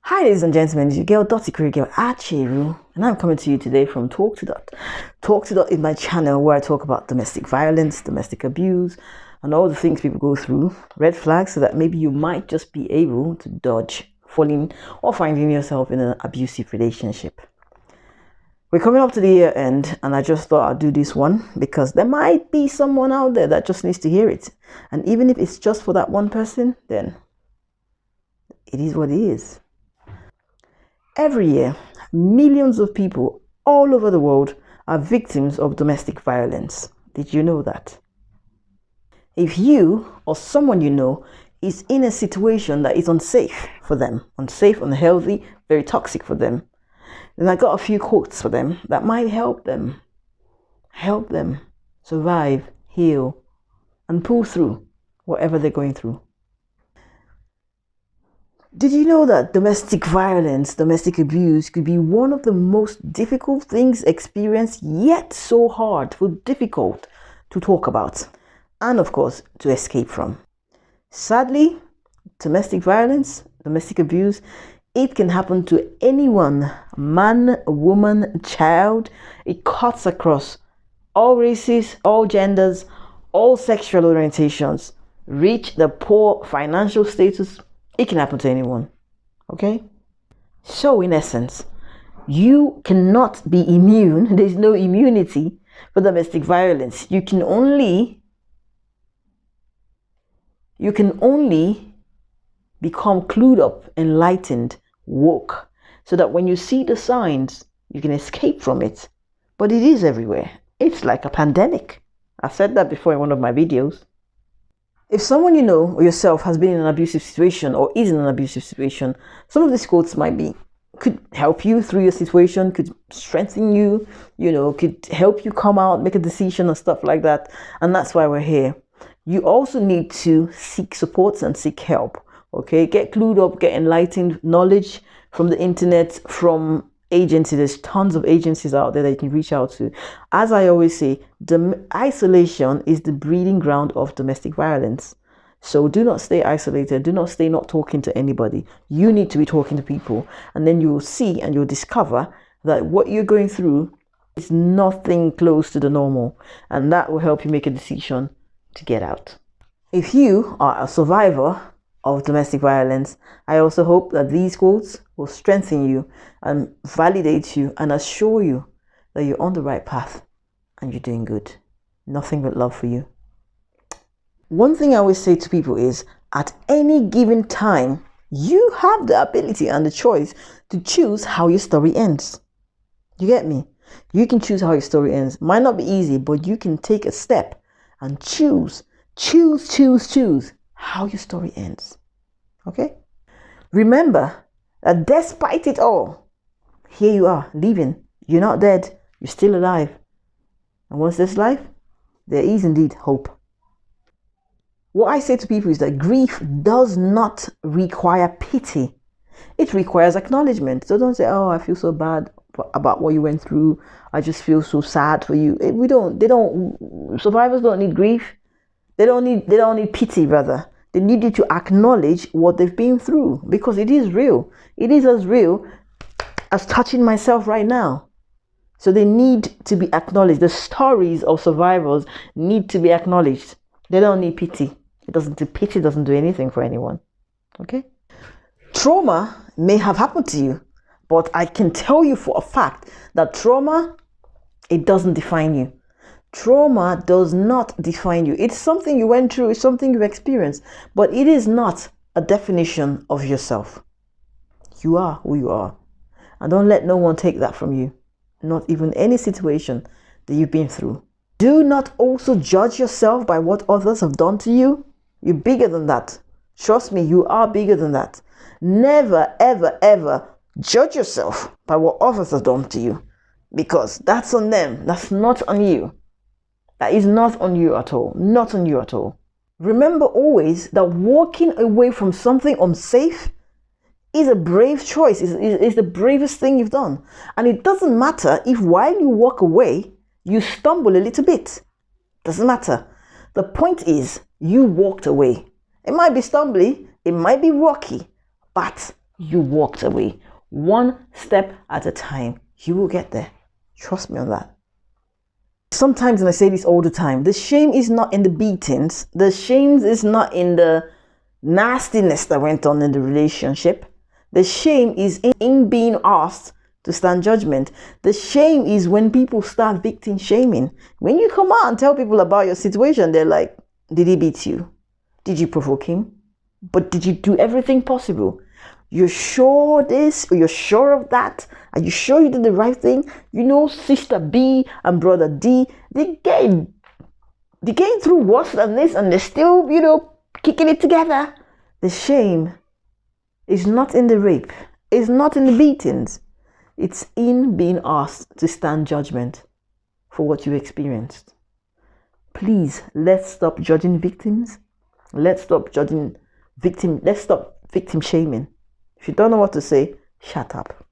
Hi ladies and gentlemen, it's your girl Dotty Career Girl Achiru, and I'm coming to you today from Talk to Dot. Talk to Dot is my channel where I talk about domestic violence, domestic abuse, and all the things people go through, red flags, so that maybe you might just be able to dodge falling or finding yourself in an abusive relationship. We're coming up to the year end, and I just thought I'd do this one because there might be someone out there that just needs to hear it. And even if it's just for that one person, then it is what it is. Every year, millions of people all over the world are victims of domestic violence. Did you know that? If you or someone you know is in a situation that is unsafe for them, unsafe, unhealthy, very toxic for them, then I got a few quotes for them that might help them survive, heal, and pull through whatever they're going through. Did you know that domestic violence, domestic abuse could be one of the most difficult things experienced, yet so hard, so difficult to talk about, and of course to escape from? Sadly, domestic violence, domestic abuse, it can happen to anyone, man, woman, child. It cuts across all races, all genders, all sexual orientations, rich, the poor, financial status. It can happen to anyone, okay? So in essence, you cannot be immune. There's no immunity for domestic violence. You can only become clued up, enlightened, woke, so that when you see the signs, you can escape from it. But it is everywhere. It's like a pandemic. I said that before in one of my videos. If someone you know or yourself has been in an abusive situation or is in an abusive situation, some of these quotes could help you through your situation, could strengthen you, could help you come out, make a decision and stuff like that. And that's why we're here. You also need to seek support and seek help. Okay, get clued up, get enlightened, knowledge from the internet, from agencies. There's tons of agencies out there that you can reach out to. As I always say, isolation is the breeding ground of domestic violence. So do not stay isolated. Do not stay not talking to anybody. You need to be talking to people, and then you will see and you'll discover that what you're going through is nothing close to the normal, and that will help you make a decision to get out. If you are a survivor of domestic violence, I also hope that these quotes will strengthen you and validate you and assure you that you're on the right path and you're doing good. Nothing but love for you. One thing I always say to people is, at any given time, you have the ability and the choice to choose how your story ends. You get me? You can choose how your story ends. Might not be easy, but you can take a step and choose how your story ends. Okay? Remember that despite it all, here you are, living. You're not dead. You're still alive. And once there's life, there is indeed hope. What I say to people is that grief does not require pity. It requires acknowledgement. So don't say, oh, I feel so bad about what you went through. I just feel so sad for you. Survivors don't need grief. They don't need pity, rather. They need you to acknowledge what they've been through, because it is real. It is as real as touching myself right now. So they need to be acknowledged. The stories of survivors need to be acknowledged. They don't need pity. Pity doesn't do anything for anyone. Okay? Trauma may have happened to you, but I can tell you for a fact that trauma, it doesn't define you. Trauma does not define you. It's something you went through, it's something you experienced, but it is not a definition of yourself. You are who you are. And don't let no one take that from you. Not even any situation that you've been through. Do not also judge yourself by what others have done to you. You're bigger than that. Trust me, you are bigger than that. Never, ever, ever judge yourself by what others have done to you, because that's on them. That's not on you. That is not on you at all. Not on you at all. Remember always that walking away from something unsafe is a brave choice. Is the bravest thing you've done. And it doesn't matter if while you walk away, you stumble a little bit. Doesn't matter. The point is, you walked away. It might be stumbly, it might be rocky, but you walked away. One step at a time, you will get there. Trust me on that. Sometimes, and I say this all the time, the shame is not in the beatings. The shame is not in the nastiness that went on in the relationship. The shame is in being asked to stand judgment. The shame is when people start victim shaming. When you come out and tell people about your situation, they're like, did he beat you? Did you provoke him? But did you do everything possible? You're sure this, or you're sure of that? Are you sure you did the right thing? You know, sister B and brother D, they're getting through worse than this, and they're still, kicking it together. The shame is not in the rape. It's not in the beatings. It's in being asked to stand judgment for what you experienced. Please, let's stop judging victims. Let's stop judging victim. Let's stop victim shaming. If you don't know what to say, shut up.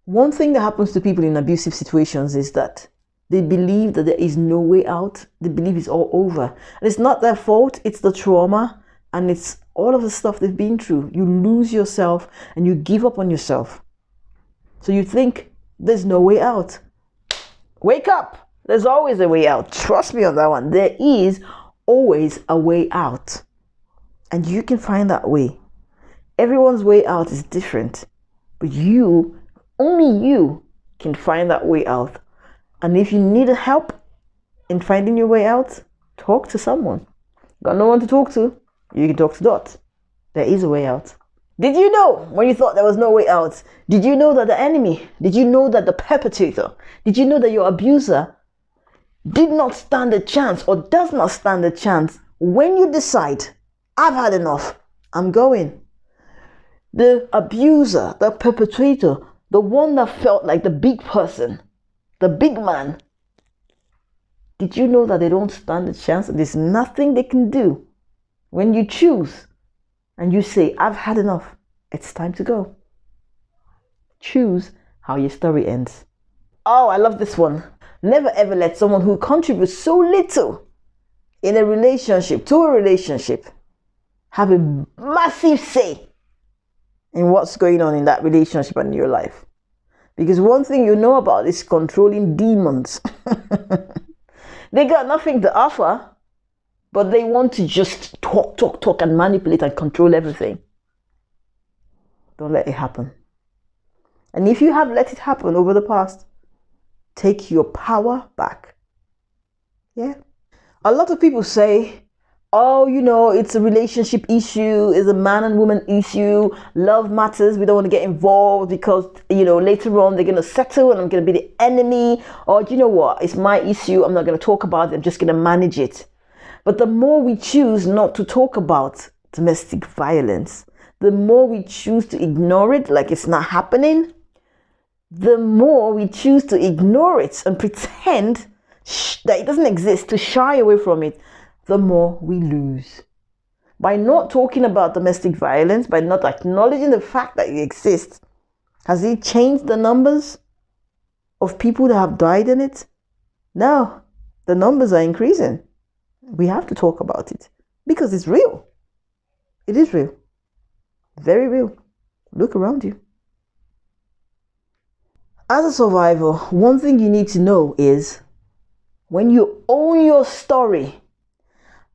One thing that happens to people in abusive situations is that they believe that there is no way out. They believe it's all over. And it's not their fault. It's the trauma, and it's all of the stuff they've been through. You lose yourself and you give up on yourself. So you think there's no way out. Wake up. There's always a way out. Trust me on that one. There is always a way out. And you can find that way. Everyone's way out is different. But only you can find that way out. And if you need help in finding your way out, talk to someone. Got no one to talk to? You can talk to Dot. There is a way out. Did you know when you thought there was no way out? Did you know that the enemy, did you know that the perpetrator, did you know that your abuser did not stand a chance or does not stand a chance when you decide, I've had enough, I'm going? The abuser, the perpetrator, the one that felt like the big person, the big man, did you know that they don't stand a chance? There's nothing they can do. When you choose and you say, I've had enough, it's time to go. Choose how your story ends. Oh, I love this one. Never ever let someone who contributes so little in a relationship, have a massive say in what's going on in that relationship and in your life. Because one thing you know about is controlling demons. They got nothing to offer, but they want to just talk and manipulate and control everything. Don't let it happen. And if you have let it happen over the past, take your power back. Yeah. A lot of people say, oh, it's a relationship issue, it's a man and woman issue, love matters, we don't want to get involved because, later on they're going to settle and I'm going to be the enemy. Or, do you know what, it's my issue, I'm not going to talk about it, I'm just going to manage it. But the more we choose not to talk about domestic violence, the more we choose to ignore it like it's not happening, the more we choose to ignore it and pretend that it doesn't exist, to shy away from it, the more we lose. By not talking about domestic violence, by not acknowledging the fact that it exists, has it changed the numbers of people that have died in it? No, the numbers are increasing. We have to talk about it because it's real. It is real. Very real. Look around you. As a survivor, one thing you need to know is when you own your story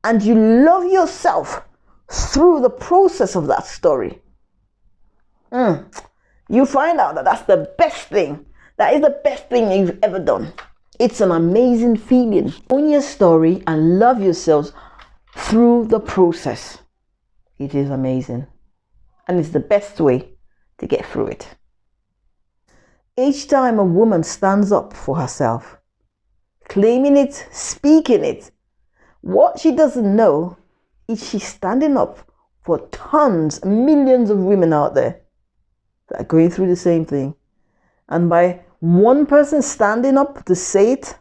and you love yourself through the process of that story, you find out that that's the best thing. That is the best thing you've ever done. It's an amazing feeling. Own your story and love yourselves through the process. It is amazing. And it's the best way to get through it. Each time a woman stands up for herself, claiming it, speaking it, what she doesn't know is she's standing up for tons, millions of women out there that are going through the same thing. And by one person standing up to say it,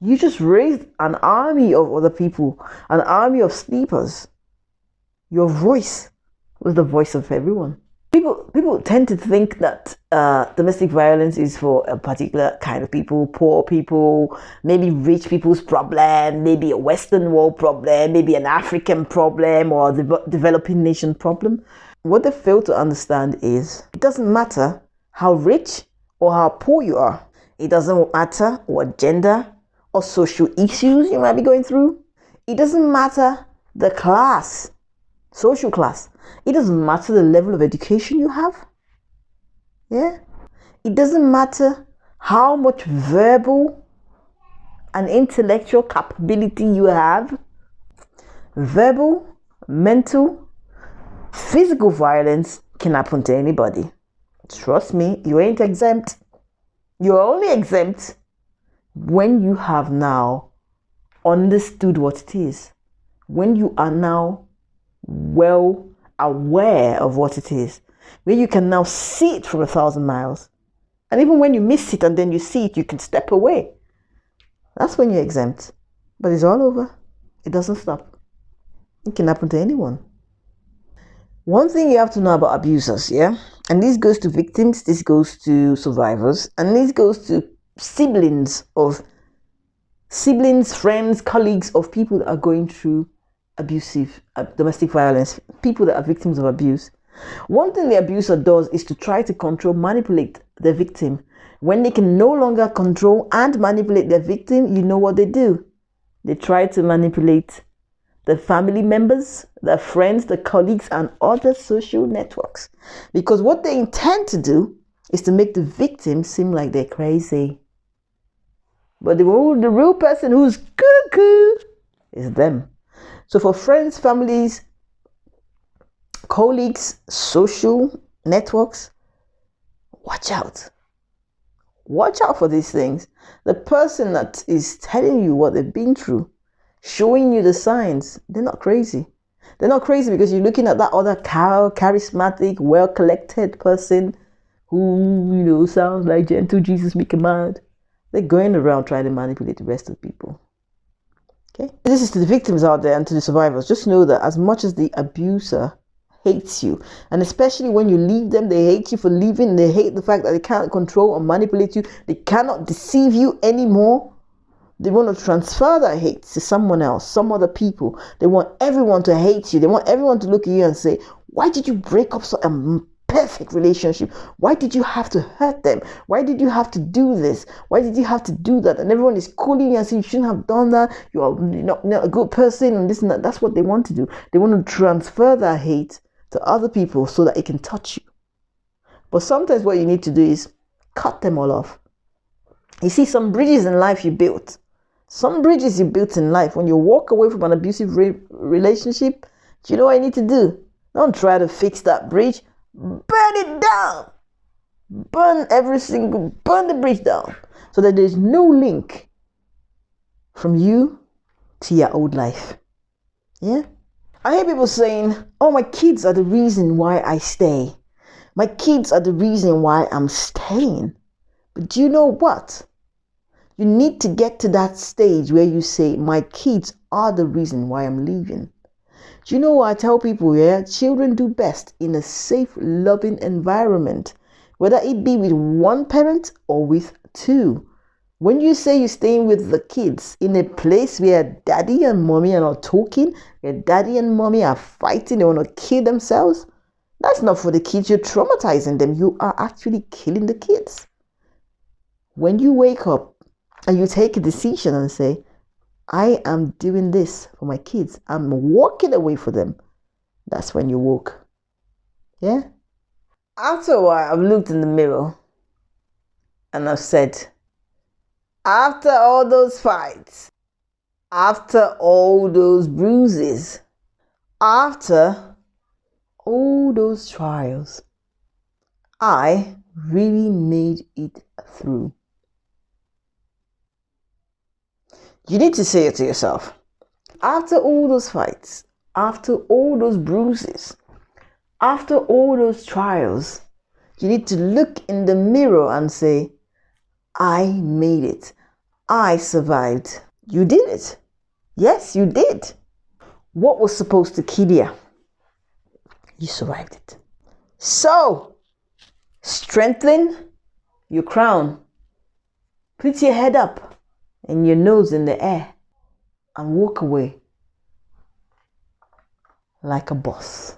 you just raised an army of other people, an army of sleepers. Your voice was the voice of everyone. people tend to think that domestic violence is for a particular kind of people, poor people, maybe rich people's problem, maybe a Western world problem, maybe an African problem, or the developing nation problem. What they fail to understand is it doesn't matter how rich or how poor you are. It doesn't matter what gender or social issues you might be going through. It doesn't matter the class, social class. It doesn't matter the level of education you have. Yeah? It doesn't matter how much verbal and intellectual capability you have. Verbal, mental, physical violence can happen to anybody. Trust me, you ain't exempt. You're only exempt when you have now understood what it is. When you are now well aware of what it is. When you can now see it from 1,000 miles. And even when you miss it and then you see it, you can step away. That's when you're exempt. But it's all over. It doesn't stop. It can happen to anyone. One thing you have to know about abusers, yeah? And this goes to victims, this goes to survivors, and this goes to siblings, friends, colleagues of people that are going through abusive, domestic violence, people that are victims of abuse. One thing the abuser does is to try to control, manipulate the victim. When they can no longer control and manipulate their victim, you know what they do? They try to manipulate the family members, the friends, the colleagues, and other social networks. Because what they intend to do is to make the victim seem like they're crazy. But the real person who's cuckoo is them. So for friends, families, colleagues, social networks, watch out. Watch out for these things. The person that is telling you what they've been through, showing you the signs, they're not crazy. They're not crazy because you're looking at that other charismatic, well-collected person who, sounds like gentle Jesus me command. They're going around trying to manipulate the rest of the people. Okay? This is to the victims out there and to the survivors. Just know that as much as the abuser hates you, and especially when you leave them, they hate you for leaving. They hate the fact that they can't control or manipulate you. They cannot deceive you anymore. They want to transfer that hate to someone else, some other people. They want everyone to hate you. They want everyone to look at you and say, why did you break up such a perfect relationship? Why did you have to hurt them? Why did you have to do this? Why did you have to do that? And everyone is calling you and saying, you shouldn't have done that. You're not a good person and this and that. That's what they want to do. They want to transfer that hate to other people so that it can touch you. But sometimes what you need to do is cut them all off. You see, some bridges in life you built. Some bridges you built in life, when you walk away from an abusive relationship, do you know what you need to do? Don't try to fix that bridge. Burn it down. Burn the bridge down so that there's no link from you to your old life. Yeah? I hear people saying, oh, my kids are the reason why I stay. My kids are the reason why I'm staying. But do you know what? You need to get to that stage where you say, my kids are the reason why I'm leaving. Do you know what I tell people? Yeah, children do best in a safe, loving environment, whether it be with one parent or with two. When you say you're staying with the kids in a place where daddy and mommy are not talking, where daddy and mommy are fighting, they want to kill themselves, that's not for the kids. You're traumatizing them. You are actually killing the kids. When you wake up and you take a decision and say, I am doing this for my kids, I'm walking away for them, that's when you walk. Yeah? After a while, I've looked in the mirror and I've said, after all those fights, after all those bruises, after all those trials, I really made it through. You need to say it to yourself. After all those fights, after all those bruises, after all those trials, you need to look in the mirror and say, I made it. I survived. You did it. Yes, you did. What was supposed to kill you? You survived it. So, strengthen your crown. Put your head up and your nose in the air and walk away like a boss.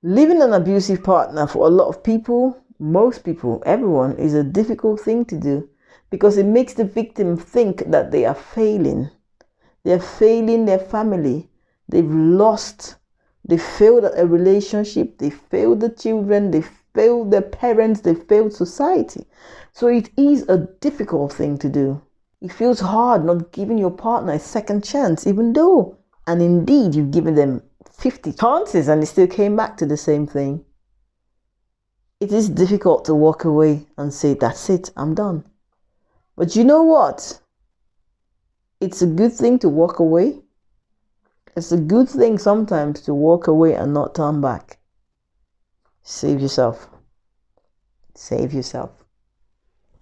Leaving an abusive partner for a lot of people, most people, everyone, is a difficult thing to do because it makes the victim think that they are failing. They're failing their family. They've lost. They failed at a relationship. They failed the children. They failed their parents. They failed society. So it is a difficult thing to do. It feels hard not giving your partner a second chance, even though, and indeed, you've given them 50 chances and they still came back to the same thing. It is difficult to walk away and say, that's it, I'm done. But you know what? It's a good thing to walk away. It's a good thing sometimes to walk away and not turn back. Save yourself. Save yourself.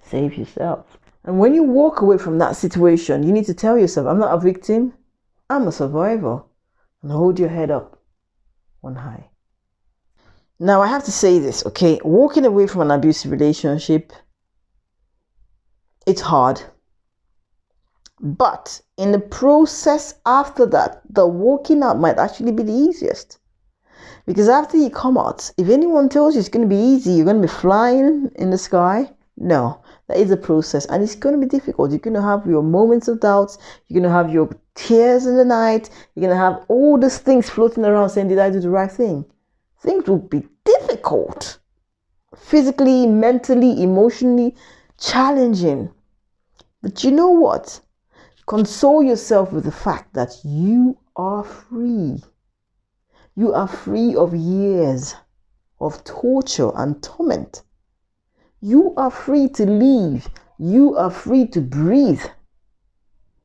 Save yourself. And when you walk away from that situation, you need to tell yourself, I'm not a victim, I'm a survivor. And hold your head up on high. Now, I have to say this, okay? Walking away from an abusive relationship, it's hard. But in the process after that, the walking out might actually be the easiest. Because after you come out, if anyone tells you it's going to be easy, you're going to be flying in the sky, no. That is a process and it's going to be difficult. You're going to have your moments of doubts. You're going to have your tears in the night. You're going to have all these things floating around saying, did I do the right thing? Things will be difficult. Physically, mentally, emotionally challenging. But you know what? Console yourself with the fact that you are free. You are free of years of torture and torment. You are free to leave. You are free to breathe.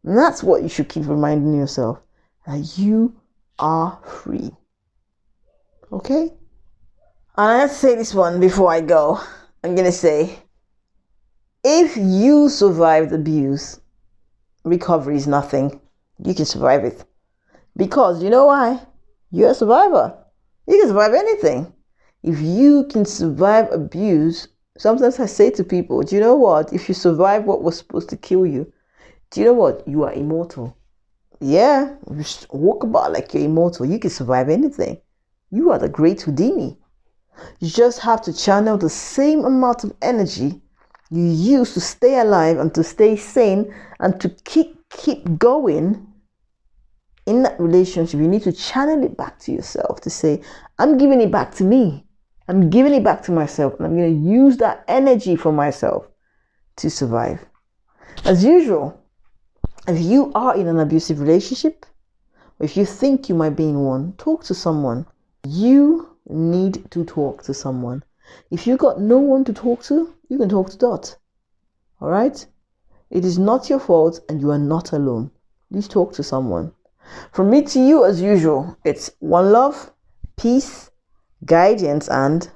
And that's what you should keep reminding yourself, that you are free. Okay? And I have to say this one before I go. I'm going to say, if you survived abuse, recovery is nothing. You can survive it. Because you know why? You're a survivor. You can survive anything. If you can survive abuse, sometimes I say to people, do you know what? If you survive what was supposed to kill you, do you know what? You are immortal. Yeah, just walk about like you're immortal. You can survive anything. You are the great Houdini. You just have to channel the same amount of energy you use to stay alive and to stay sane and to keep going in that relationship. You need to channel it back to yourself to say, I'm giving it back to me. I'm giving it back to myself and I'm going to use that energy for myself to survive. As usual, if you are in an abusive relationship, or if you think you might be in one, talk to someone. You need to talk to someone. If you got no one to talk to, you can talk to Dot. All right? It is not your fault and you are not alone. Please talk to someone. From me to you, as usual, it's one love, peace, guidance, and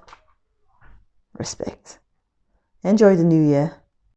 respect. Enjoy the new year.